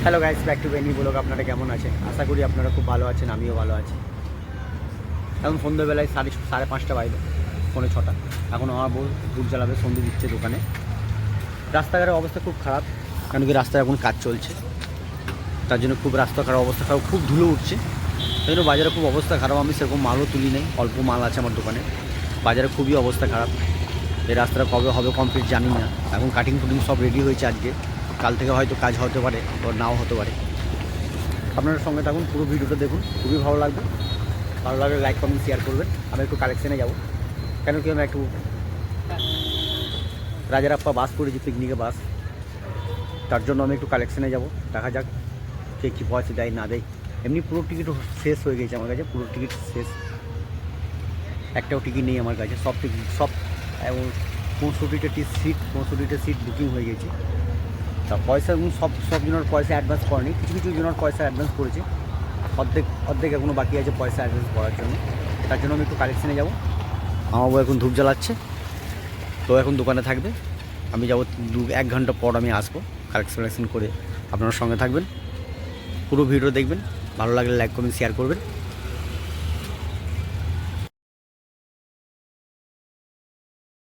Hello guys, back to Benny blog. আপনারা কেমন আছেন? আশা করি আপনারা খুব ভালো আছেন, আমিও ভালো আছি। এখন সন্ধ্যেবেলায় 5:30 বাজবে, 6:45। এখন আমার বউ ধূপ জ্বালাবে, সন্ধে দিচ্ছে দোকানে। রাস্তাঘাটের অবস্থা খুব খারাপ, কারণ কি রাস্তায় এখন কাজ চলছে, তার জন্য খুব রাস্তাঘাটের অবস্থা খারাপ, খুব ধুলো উঠছে। সেই জন্য বাজারে খুব অবস্থা খারাপ। আমি সেরকম মালও তুলি নেই, অল্প মাল আছে আমার দোকানে। বাজারে খুবই অবস্থা খারাপ। এই রাস্তাটা কবে হবে কমপ্লিট জানি না। এখন কাটিং ফুটিং সব রেডি হয়েছে আজকে, কাল থেকে হয়তো কাজ হতে পারে বা নাও হতে পারে। আপনার সঙ্গে থাকুন, পুরো ভিডিওটা দেখুন, খুবই ভালো লাগবে। ভালো লাগলে লাইক কমেন্ট শেয়ার করবেন। আমি একটু কালেকশানে যাব, কেন কি আমি একটু রাজারাপ্পা বাস করেছি, পিকনিকে বাস, তার জন্য আমি একটু কালেকশানে যাব। দেখা যাক কে কী পয়সা দেয় না দেয়। এমনি পুরো টিকিট শেষ হয়ে গেছে আমার কাছে, পুরো টিকিট শেষ, একটাও টিকিট নেই আমার কাছে। সব টিকিট সব 65টা সিট বুকিং হয়ে গেছে। তা পয়সা সব জনের পয়সা অ্যাডভান্স করেনি, কিছু কিছু জনের পয়সা অ্যাডভান্স করেছে, অর্ধেক এখনও বাকি আছে পয়সা অ্যাডভান্স করার জন্য। তার জন্য আমি একটু কালেকশানে যাব। আমার বউ এখন ধূপ জ্বালাচ্ছে, তো এখন দোকানে থাকবে। আমি যাব 1 ঘন্টা পর আমি আসবো কালেকশন করে। আপনার সঙ্গে থাকবেন, পুরো ভিডিও দেখবেন। ভালো লাগলে লাইক কমেন্ট শেয়ার করবেন।